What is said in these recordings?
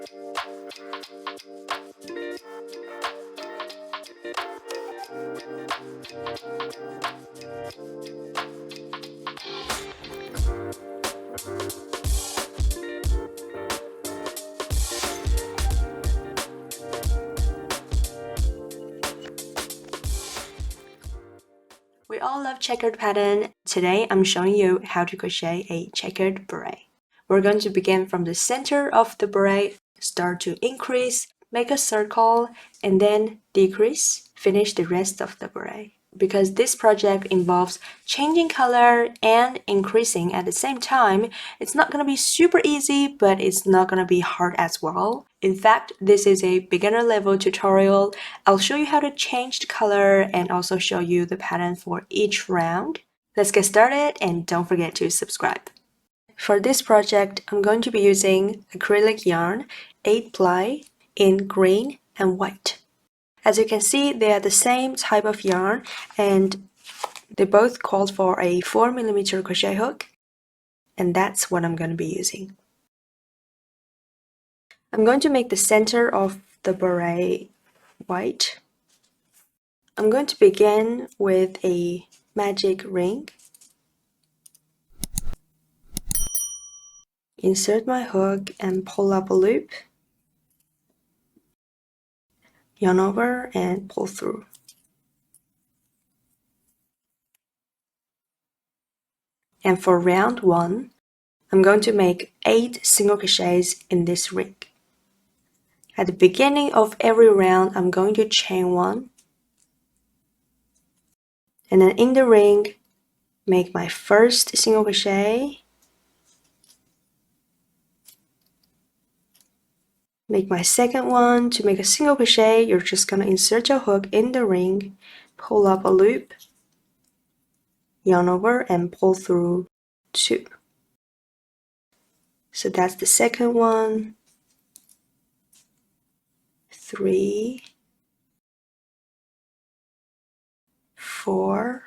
We all love checkered pattern. Today I'm showing you how to crochet a checkered beret. We're going to begin from the center of the beret, start to increase, make a circle, and then decrease, finish the rest of the beret. Because this project involves changing color and increasing at the same time, it's not going to be super easy, but it's not going to be hard as well. In fact, this is a beginner level tutorial. I'll show you how to change the color and also show you the pattern for each round. Let's get started and don't forget to subscribe. For this project, I'm going to be using acrylic yarn, 8-ply in green and white. As you can see, they are the same type of yarn and they both called for a 4mm crochet hook, and that's what I'm going to be using. I'm going to make the center of the beret white. I'm going to begin with a magic ring. Insert my hook and pull up a loop. Yarn over and pull through. And for round 1, I'm going to make 8 single crochets in this ring. At the beginning of every round, I'm going to chain 1. And then in the ring, make my first single crochet. Make my second one. To make a single crochet, you're just going to insert your hook in the ring, pull up a loop, yarn over and pull through 2. So that's the second one. 3, 4,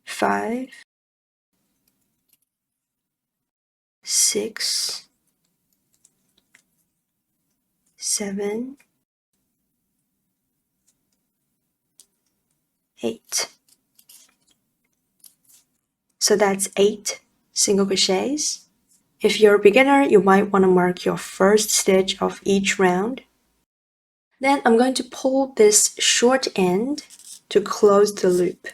5, 6, 7, 8. So that's 8 single crochets. If you're a beginner, you might want to mark your first stitch of each round. Then I'm going to pull this short end to close the loop.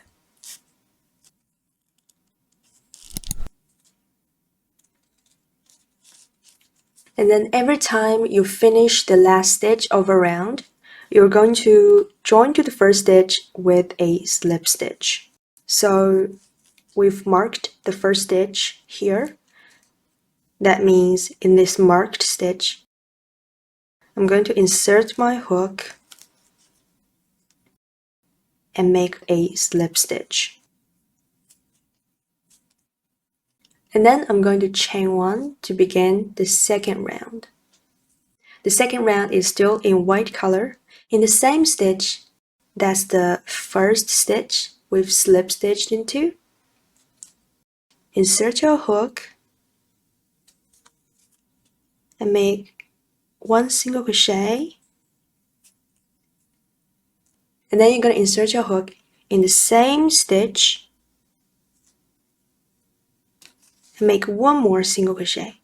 And then every time you finish the last stitch of a round, you're going to join to the first stitch with a slip stitch. So we've marked the first stitch here. That means in this marked stitch, I'm going to insert my hook and make a slip stitch. And then I'm going to chain 1 to begin the second round. The second round is still in white color. In the same stitch, that's the first stitch we've slip stitched into. Insert your hook and make 1 single crochet. And then you're going to insert your hook in the same stitch and make 1 more single crochet.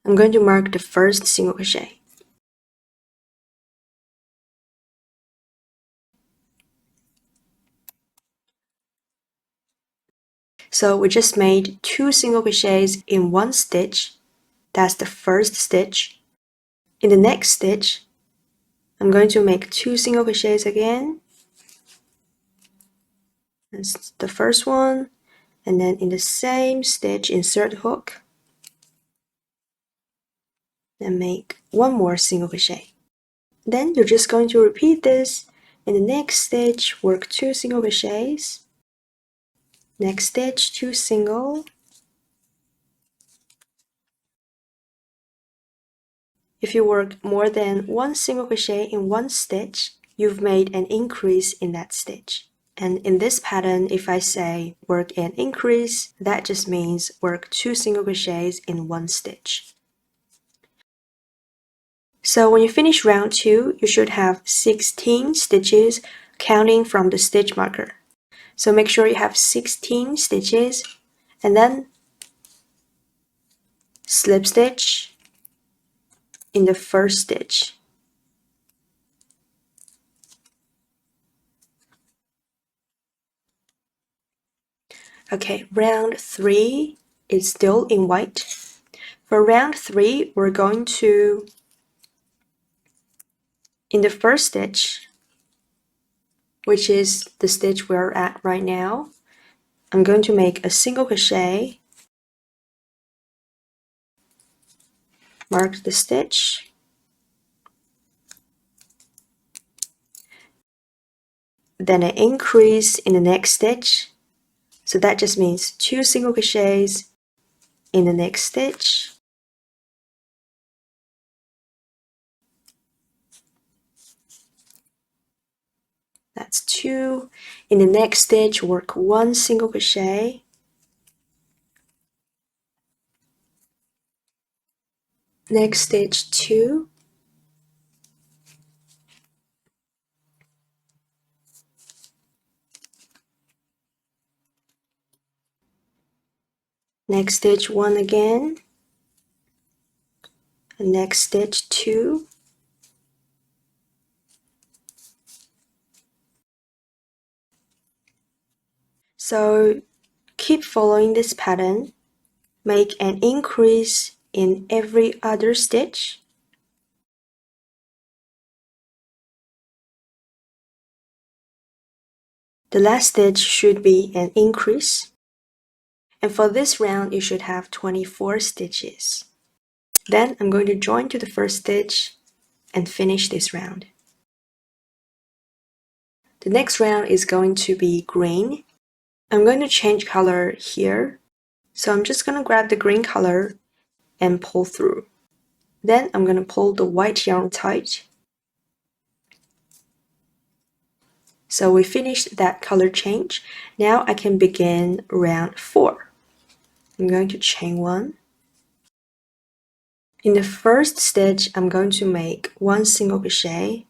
I'm going to mark the first single crochet. So we just made 2 single crochets in 1 stitch. That's the first stitch. In the next stitch, I'm going to make 2 single crochets again. That's the first one. And then in the same stitch, insert hook and make 1 more single crochet. Then you're just going to repeat this. In the next stitch, work 2 single crochets. Next stitch, 2 single. If you work more than 1 single crochet in 1 stitch, you've made an increase in that stitch. And in this pattern, if I say work and increase, that just means work 2 single crochets in 1 stitch. So when you finish round 2, you should have 16 stitches counting from the stitch marker. So make sure you have 16 stitches and then slip stitch in the first stitch. Okay, round 3 is still in white. For round 3, we're going to, in the first stitch, which is the stitch we're at right now, I'm going to make a single crochet, mark the stitch, then an increase in the next stitch, so that just means 2 single crochets in the next stitch, that's 2. In the next stitch, work 1 single crochet, next stitch 2, next stitch 1 again, and next stitch 2, so keep following this pattern, make an increase in every other stitch, the last stitch should be an increase, and for this round you should have 24 stitches. Then I'm going to join to the first stitch and finish this round. The next round is going to be green. I'm going to change color here, so I'm just going to grab the green color and pull through. Then I'm going to pull the white yarn tight. So we finished that color change. Now I can begin round 4. I'm going to chain 1. In the first stitch, I'm going to make 1 single crochet.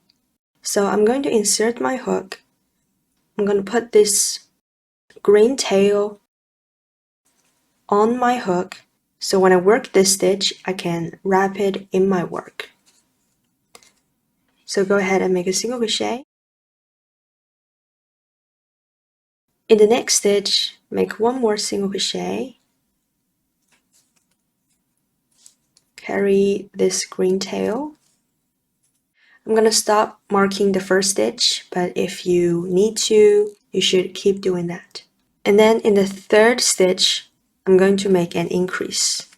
So I'm going to insert my hook. I'm going to put this green tail on my hook. So when I work this stitch, I can wrap it in my work. So go ahead and make a single crochet. In the next stitch, make 1 more single crochet. Carry this green tail. I'm going to stop marking the first stitch, but if you need to, you should keep doing that. And then in the third stitch, I'm going to make an increase.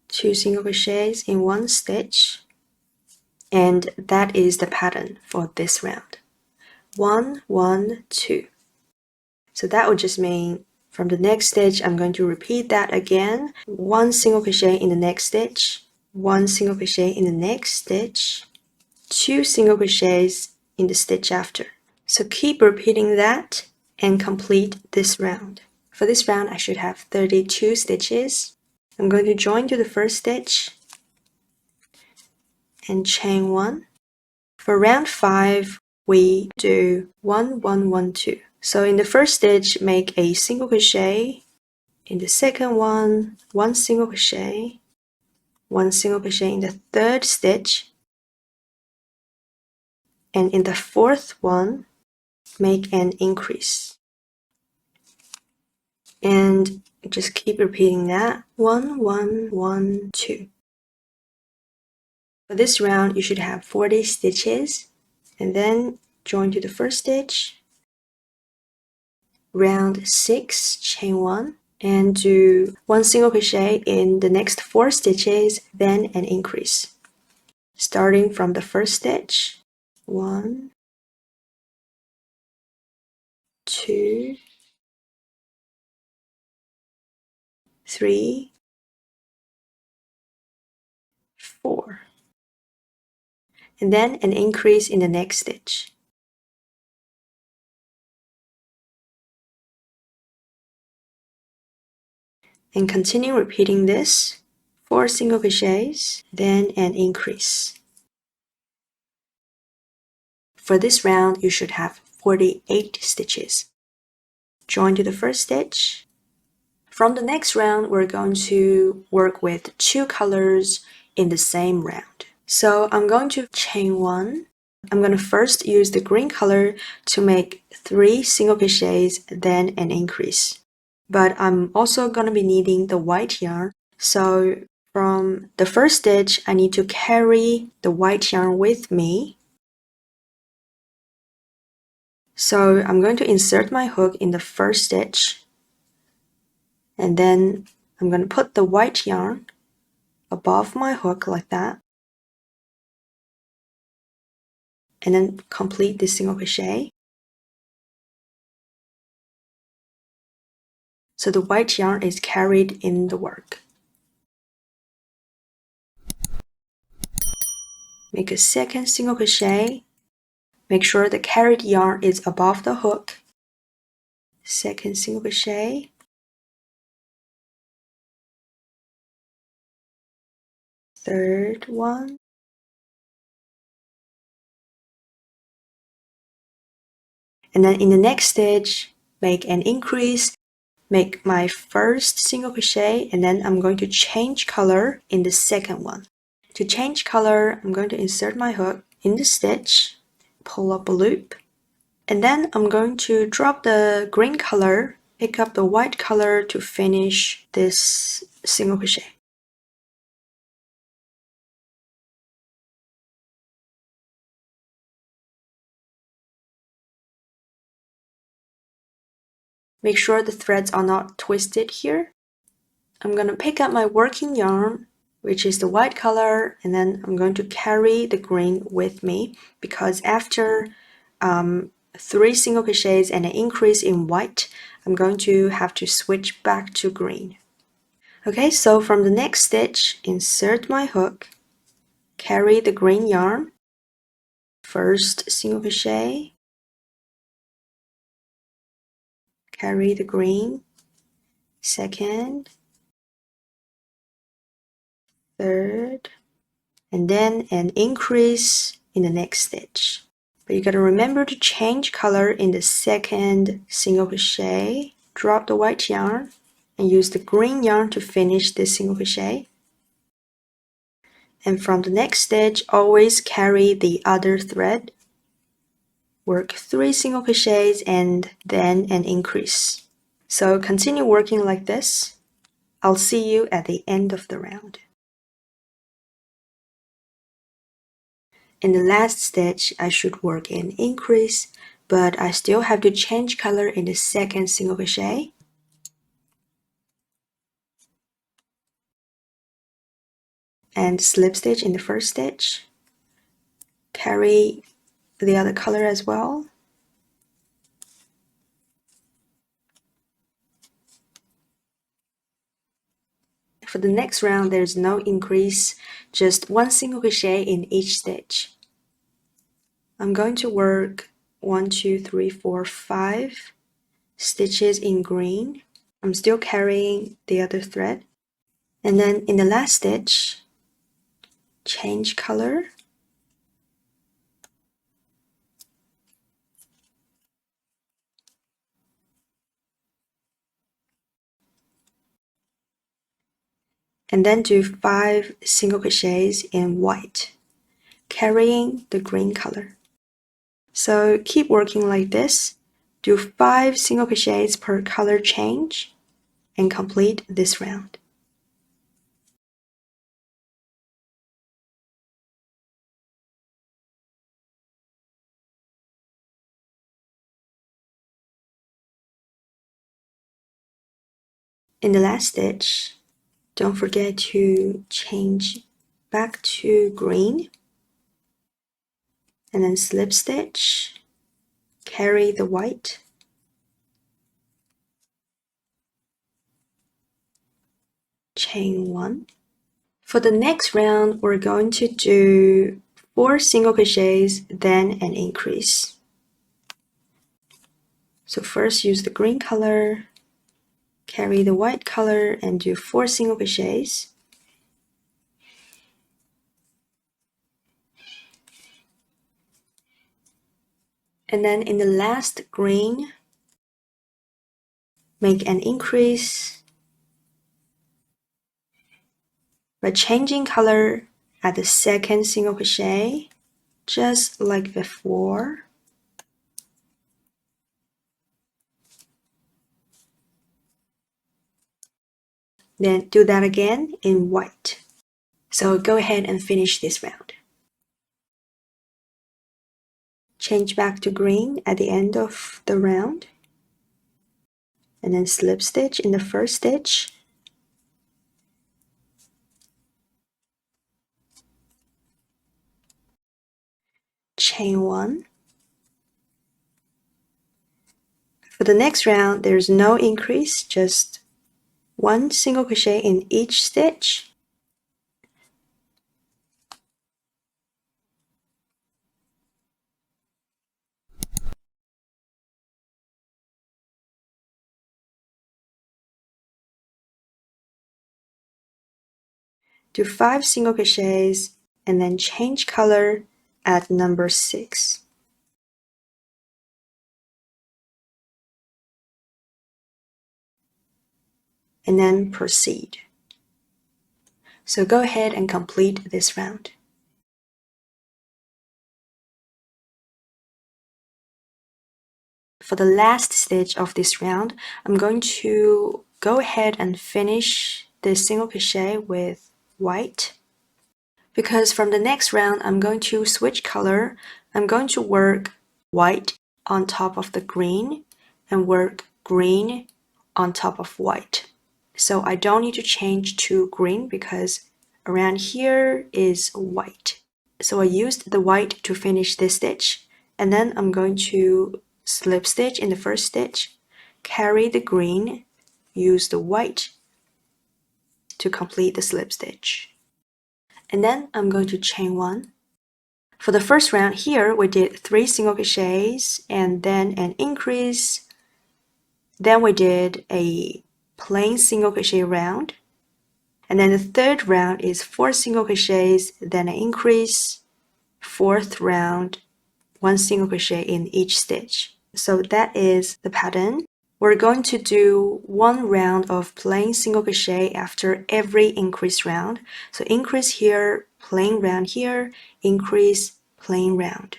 2 single crochets in 1 stitch. And that is the pattern for this round. 1, 1, 2. So that would just mean from the next stitch, I'm going to repeat that again. 1 single crochet in the next stitch, 1 single crochet in the next stitch, 2 single crochets in the stitch after. So keep repeating that and complete this round. For this round, I should have 32 stitches. I'm going to join to the first stitch and chain 1. For round 5, we do 1, 1, 1, 2. So in the first stitch, make a single crochet. In the second one, 1 single crochet, 1 single crochet in the third stitch, and in the fourth one, make an increase. And just keep repeating that. 1, 1, 1, 2. For this round, you should have 40 stitches, and then join to the first stitch. Round 6, chain 1, and do 1 single crochet in the next 4 stitches, then an increase. Starting from the first stitch, 1, 2, 3, 4, and then an increase in the next stitch. and continue repeating this. 4 single crochets, then an increase. For this round, you should have 48 stitches. Join to the first stitch. From the next round, we're going to work with 2 colors in the same round. So I'm going to chain 1. I'm going to first use the green color to make 3 single crochets, then an increase. But I'm also going to be needing the white yarn. So from the first stitch, I need to carry the white yarn with me. So I'm going to insert my hook in the first stitch, and then I'm going to put the white yarn above my hook like that, and then complete this single crochet. So the white yarn is carried in the work. Make a second single crochet. Make sure the carried yarn is above the hook. Second single crochet. Third one. And then in the next stitch, make an increase. Make my first single crochet, and then I'm going to change color in the second one. To change color, I'm going to insert my hook in the stitch, pull up a loop, and then I'm going to drop the green color, pick up the white color to finish this single crochet. Make sure the threads are not twisted here. I'm going to pick up my working yarn, which is the white color, and then I'm going to carry the green with me, because after 3 single crochets and an increase in white, I'm going to have to switch back to green. Okay, so from the next stitch, insert my hook, carry the green yarn, first single crochet, carry the green, second, third, and then an increase in the next stitch. But you gotta remember to change color in the second single crochet, drop the white yarn, and use the green yarn to finish this single crochet. And from the next stitch, always carry the other thread. Work 3 single crochets and then an increase. So continue working like this. I'll see you at the end of the round. In the last stitch, I should work an increase, but I still have to change color in the second single crochet. And slip stitch in the first stitch. Carry the other color as well. For the next round, there's no increase, just 1 single crochet in each stitch. I'm going to work 1, 2, 3, 4, 5 stitches in green. I'm still carrying the other thread. And then in the last stitch, change color. And then do 5 single crochets in white, carrying the green color. So keep working like this. Do 5 single crochets per color change and complete this round. In the last stitch, don't forget to change back to green, and then slip stitch, carry the white, chain 1. For the next round, we're going to do 4 single crochets, then an increase. So first use the green color, carry the white color and do 4 single crochets. And then in the last green, make an increase by changing color at the second single crochet, just like before. Then do that again in white. So go ahead and finish this round. Change back to green at the end of the round. And then slip stitch in the first stitch. Chain 1. For the next round, there's no increase, just 1 single crochet in each stitch. Do 5 single crochets and then change color at number 6. And then proceed. So go ahead and complete this round. For the last stitch of this round, I'm going to go ahead and finish this single crochet with white. Because from the next round, I'm going to switch color. I'm going to work white on top of the green and work green on top of white. So I don't need to change to green because around here is white. So I used the white to finish this stitch, and then I'm going to slip stitch in the first stitch, carry the green, use the white to complete the slip stitch. And then I'm going to chain 1. For the first round here, we did 3 single crochets and then an increase. Then we did a plain single crochet round. And then the third round is 4 single crochets, then an increase. Fourth round, 1 single crochet in each stitch. So that is the pattern. We're going to do 1 round of plain single crochet after every increase round. So increase here, plain round here, increase, plain round.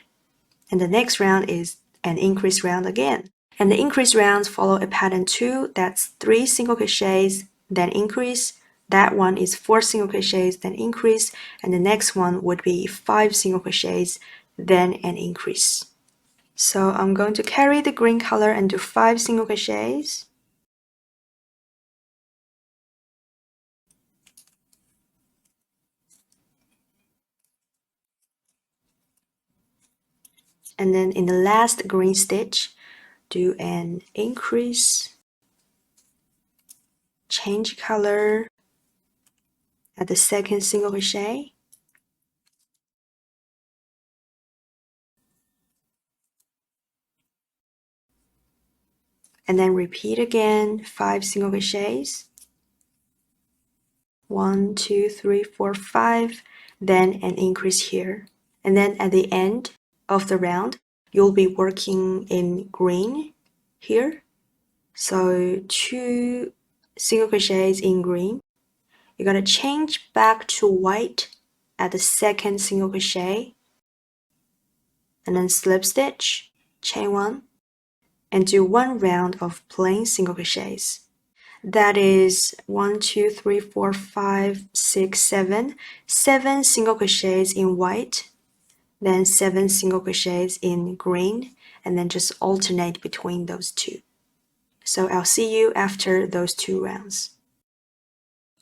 And the next round is an increase round again. And the increase rounds follow a pattern 2, that's 3 single crochets, then increase. That one is 4 single crochets, then increase. And the next one would be 5 single crochets, then an increase. So I'm going to carry the green color and do 5 single crochets. And then in the last green stitch, do an increase, change color at the second single crochet. And then repeat again, 5 single crochets. 1, 2, 3, 4, 5, then an increase here. And then at the end of the round, you'll be working in green here. So 2 single crochets in green. You're gonna change back to white at the second single crochet, and then slip stitch, chain 1, and do 1 round of plain single crochets. That is 1, 2, 3, 4, 5, 6, 7. 7 single crochets in white, then 7 single crochets in green, and then just alternate between those two. So I'll see you after those 2 rounds.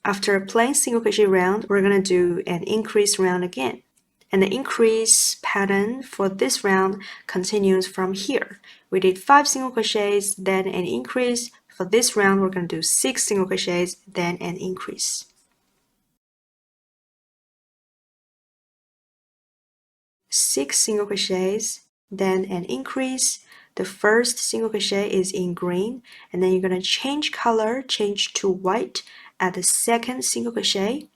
After a plain single crochet round, we're going to do an increase round again. And the increase pattern for this round continues from here. We did 5 single crochets, then an increase. For this round, we're going to do 6 single crochets, then an increase. Six single crochets, then an increase. the first single crochet is in green, and then you're going to change color, change to white at the second single crochet,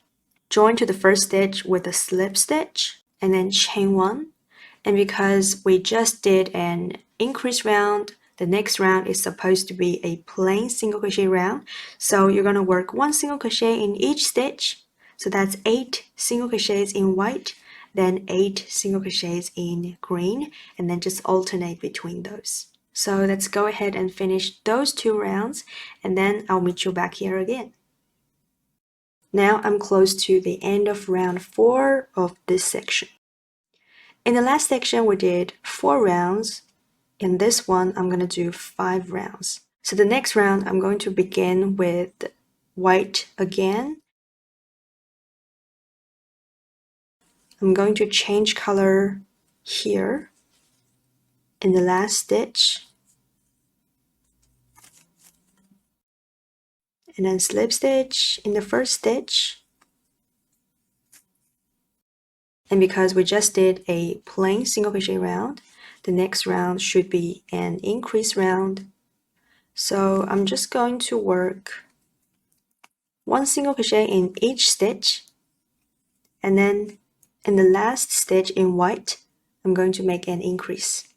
join to the first stitch with a slip stitch, and then chain 1. And because we just did an increase round, the next round is supposed to be a plain single crochet round, so you're going to work 1 single crochet in each stitch. So that's 8 single crochets in white, then 8 single crochets in green, and then just alternate between those. So let's go ahead and finish those 2 rounds, and then I'll meet you back here again. Now I'm close to the end of round 4 of this section. In the last section we did 4 rounds. In this one I'm going to do 5 rounds. So the next round I'm going to begin with white again. I'm going to change color here in the last stitch, and then slip stitch in the first stitch. And because we just did a plain single crochet round, the next round should be an increase round. So I'm just going to work 1 single crochet in each stitch, and then in the last stitch in white I'm going to make an increase.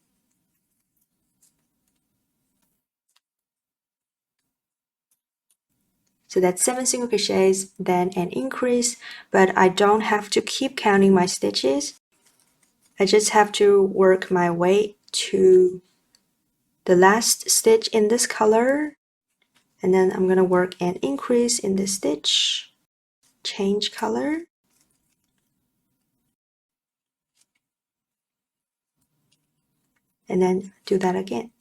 So that's 7 single crochets, then an increase, but I don't have to keep counting my stitches. I just have to work my way to the last stitch in this color, and then I'm going to work an increase in this stitch, change color, and then do that again.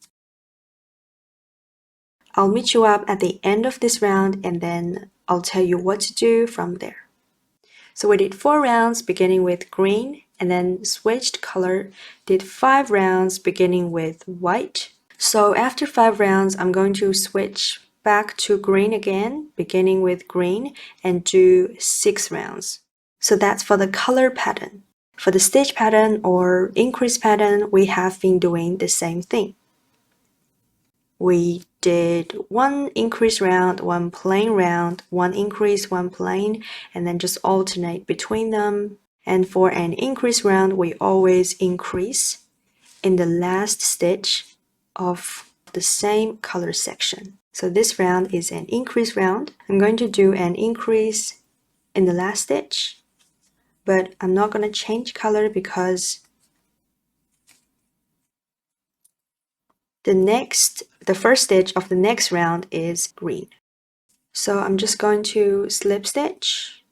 I'll meet you up at the end of this round, and then I'll tell you what to do from there. So we did 4 rounds beginning with green, and then switched color, did 5 rounds beginning with white. So after 5 rounds, I'm going to switch back to green again, beginning with green, and do 6 rounds. So that's for the color pattern. For the stitch pattern or increase pattern, we have been doing the same thing. We did 1 increase round, 1 plain round, 1 increase, 1 plain, and then just alternate between them. And for an increase round, we always increase in the last stitch of the same color section. So this round is an increase round. I'm going to do an increase in the last stitch, but I'm not going to change color because the first stitch of the next round is green. So I'm just going to slip stitch,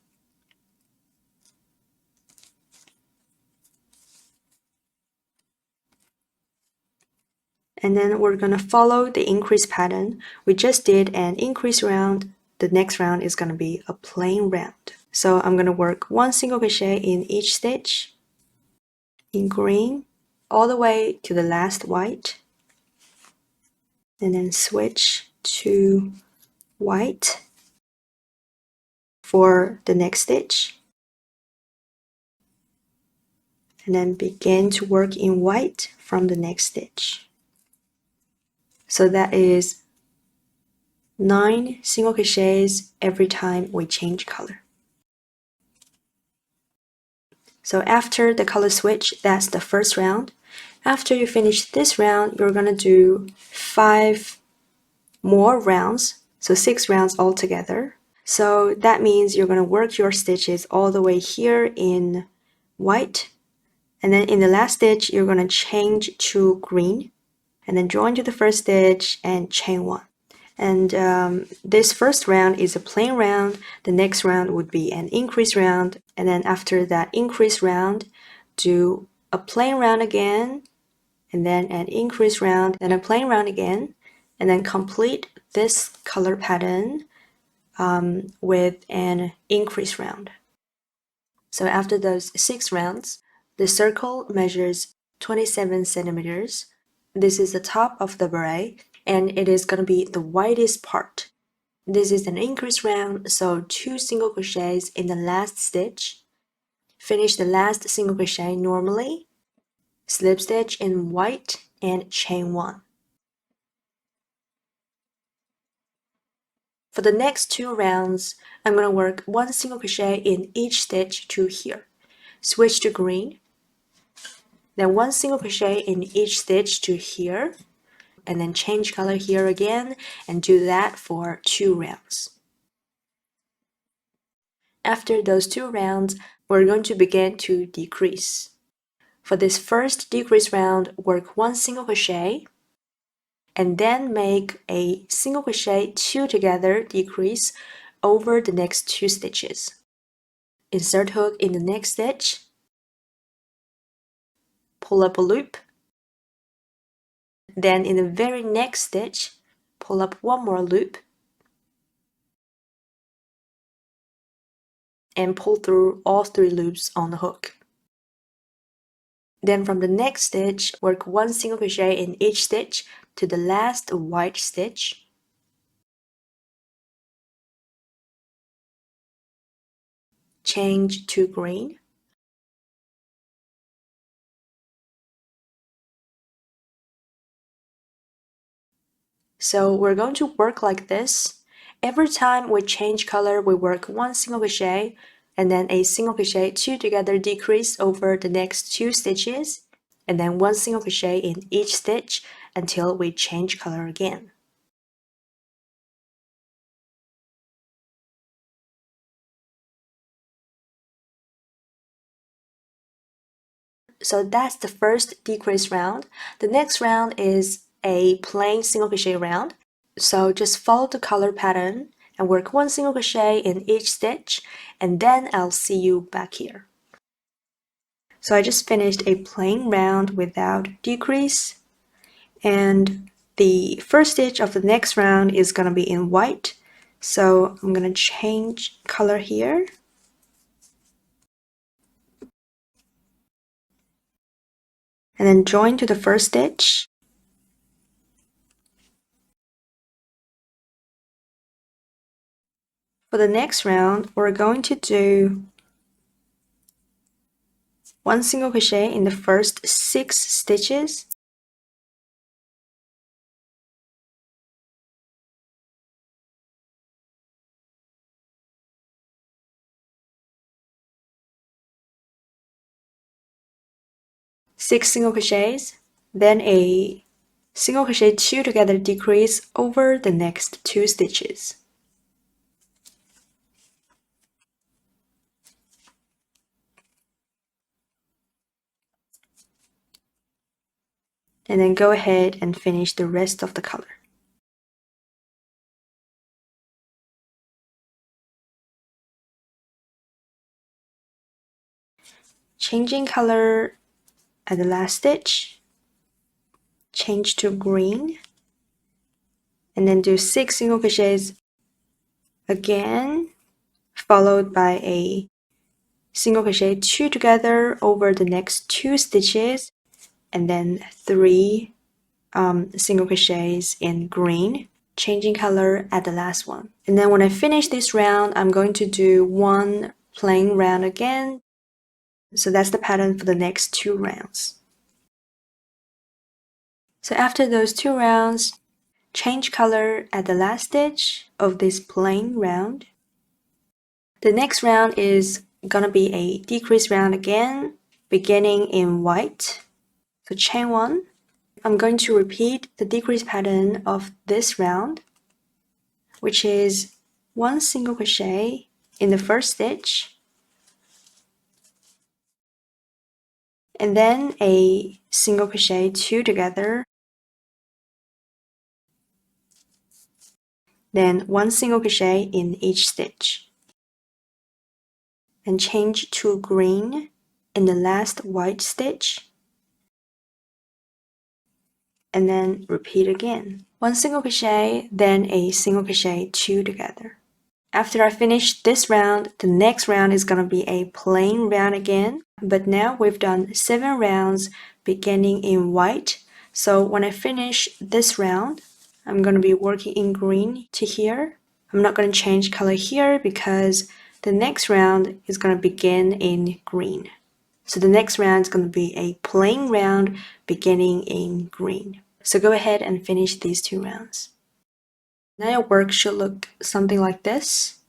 and then we're going to follow the increase pattern. We just did an increase round. The next round is going to be a plain round. So I'm going to work 1 single crochet in each stitch in green all the way to the last white, and then switch to white for the next stitch, and then begin to work in white from the next stitch. So that is 9 single crochets every time we change color. So after the color switch, that's the first round. After you finish this round, you're going to do 5 more rounds, so 6 rounds altogether. So that means you're going to work your stitches all the way here in white, and then in the last stitch you're going to change to green, and then join to the first stitch and chain 1. And this first round is a plain round. The next round would be an increase round, and then after that increase round, do a plain round again, and then an increase round, then a plain round again, and then complete this color pattern with an increase round. So after those 6 rounds, the circle measures 27 centimeters. This is the top of the beret, and it is going to be the widest part. This is an increase round, so 2 single crochets in the last stitch. Finish the last single crochet normally, slip stitch in white, and chain 1. For the next 2 rounds, I'm going to work 1 single crochet in each stitch to here. Switch to green, then 1 single crochet in each stitch to here, and then change color here again, and do that for 2 rounds. After those 2 rounds, we're going to begin to decrease. For this first decrease round, work 1 single crochet, and then make a single crochet 2 together decrease over the next 2 stitches. Insert hook in the next stitch, pull up a loop, then in the very next stitch, pull up 1 more loop, and pull through all 3 loops on the hook. Then from the next stitch, work 1 single crochet in each stitch to the last white stitch. Change to green. So we're going to work like this. Every time we change color, we work 1 single crochet and then a single crochet 2 together decrease over the next 2 stitches, and then 1 single crochet in each stitch until we change color again. So that's the first decrease round. The next round is a plain single crochet round. So just follow the color pattern and work 1 single crochet in each stitch, and then I'll see you back here. So I just finished a plain round without decrease, and the first stitch of the next round is going to be in white. So I'm going to change color here. And then join to the first stitch. For the next round, we're going to do 1 single crochet in the first 6 stitches. Six single crochets, then a single crochet 2 together decrease over the next 2 stitches. And then go ahead and finish the rest of the color. Changing color at the last stitch, change to green, and then do 6 single crochets again, followed by a single crochet 2 together over the next 2 stitches, and then 3 single crochets in green, changing color at the last one. And then when I finish this round, I'm going to do 1 plain round again. So that's the pattern for the next 2 rounds. So after those 2 rounds, change color at the last stitch of this plain round. The next round is gonna be a decrease round again, beginning in white. So chain 1. I'm going to repeat the decrease pattern of this round, which is 1 single crochet in the first stitch, and then a single crochet 2 together, then 1 single crochet in each stitch, and change to green in the last white stitch, and then repeat again. 1 single crochet, then a single crochet 2 together. After I finish this round, the next round is gonna be a plain round again, but now we've done 7 rounds beginning in white. So when I finish this round, I'm gonna be working in green to here. I'm not gonna change color here because the next round is gonna begin in green. So the next round is gonna be a plain round beginning in green. So go ahead and finish these 2 rounds. Now your work should look something like this.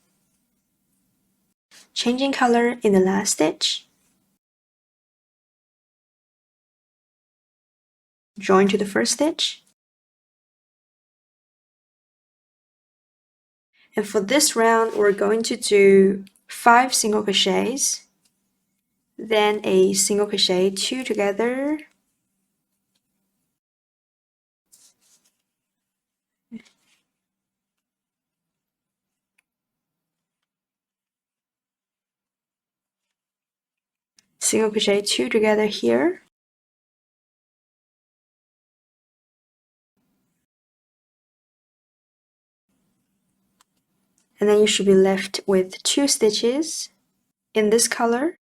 Changing color in the last stitch. Join to the first stitch. And for this round, we're going to do 5 single crochets, then a single crochet, 2 together, single crochet, 2 together here, and then you should be left with 2 stitches in this color.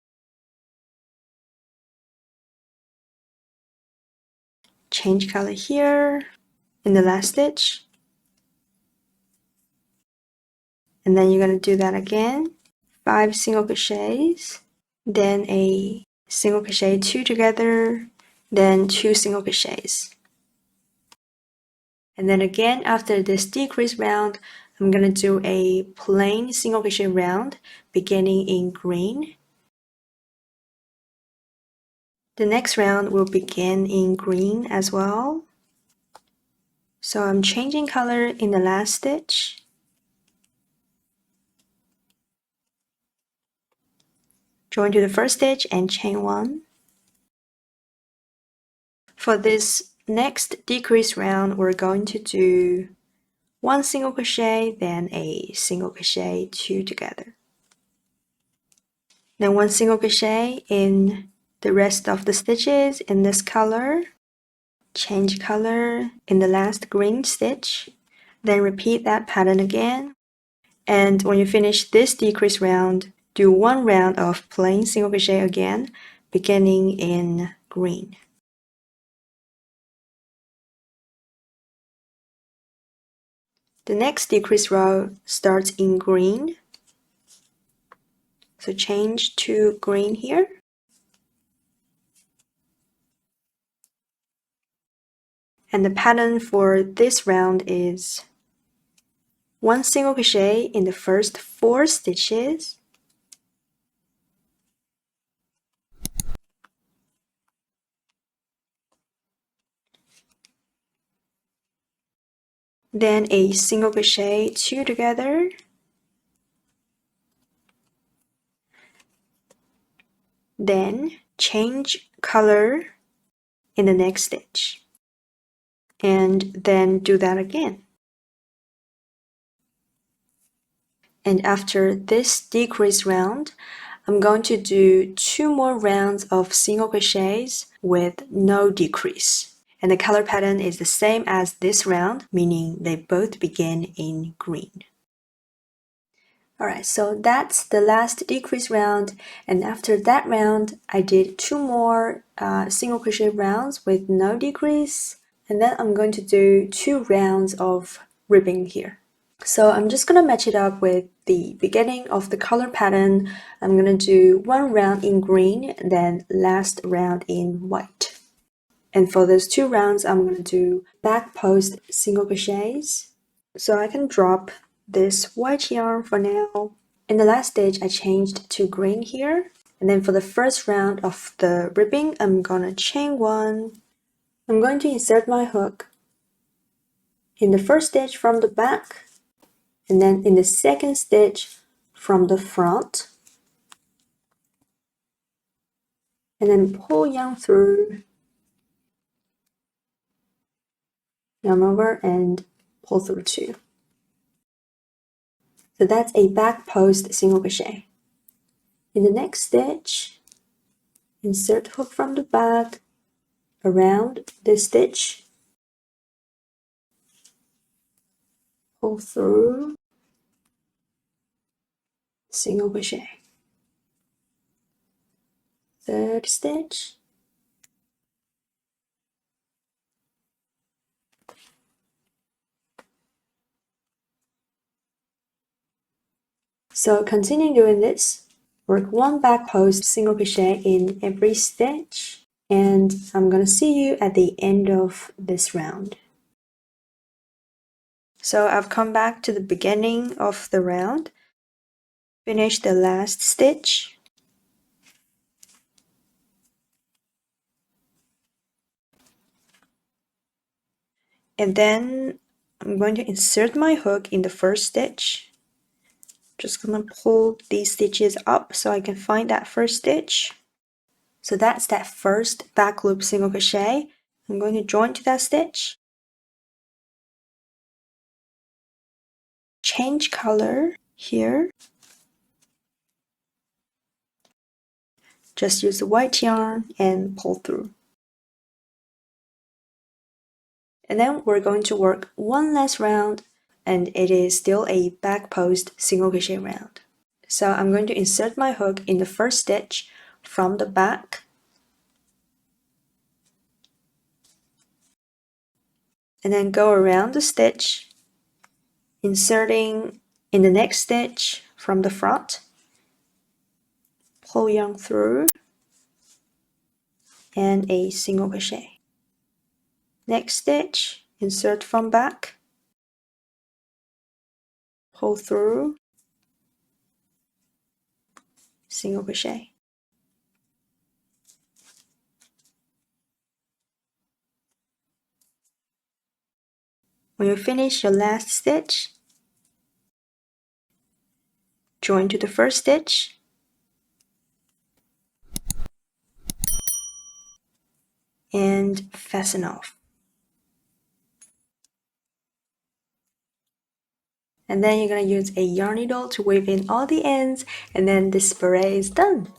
Change color here in the last stitch, and then you're going to do that again, 5 single crochets, then a single crochet, 2 together, then 2 single crochets. And then again, after this decrease round, I'm going to do a plain single crochet round beginning in green. The next round will begin in green as well. So I'm changing color in the last stitch. Join to the first stitch and chain 1. For this next decrease round, we're going to do 1 single crochet, then a single crochet, 2 together. Then 1 single crochet in the rest of the stitches in this color. Change color in the last green stitch, then repeat that pattern again. And when you finish this decrease round, do 1 round of plain single crochet again, beginning in green. The next decrease row starts in green, so change to green here. And the pattern for this round is 1 single crochet in the first 4 stitches, then a single crochet, 2 together, then change color in the next stitch, and then do that again. And after this decrease round, I'm going to do 2 more rounds of single crochets with no decrease. And the color pattern is the same as this round, meaning they both begin in green. Alright, so that's the last decrease round, and after that round I did 2 more single crochet rounds with no decrease, and then I'm going to do 2 rounds of ribbing here. So I'm just going to match it up with the beginning of the color pattern. I'm going to do 1 round in green, then last round in white. And for those 2 rounds, I'm going to do back post single crochets. So I can drop this white yarn for now. In the last stitch, I changed to green here. And then for the first round of the ribbing, I'm going to chain 1. I'm going to insert my hook in the first stitch from the back, and then in the second stitch from the front, and then pull yarn through, yarn over, and pull through 2. So that's a back post single crochet. In the next stitch, insert hook from the back around this stitch, pull through, single crochet. Third stitch, so continue doing this. Work 1 back post single crochet in every stitch, and I'm gonna see you at the end of this round. So I've come back to the beginning of the round, finish the last stitch, and then I'm going to insert my hook in the first stitch. Just gonna pull these stitches up so I can find that first stitch. So that's that first back loop single crochet. I'm going to join to that stitch, change color here, just use the white yarn and pull through. And then we're going to work one last round, and it is still a back post single crochet round. So I'm going to insert my hook in the first stitch from the back, and then go around the stitch, inserting in the next stitch from the front, pull yarn through, and a single crochet. Next stitch, insert from back, pull through, single crochet. When you finish your last stitch, join to the first stitch, and fasten off. And then you're going to use a yarn needle to weave in all the ends, and then this beret is done.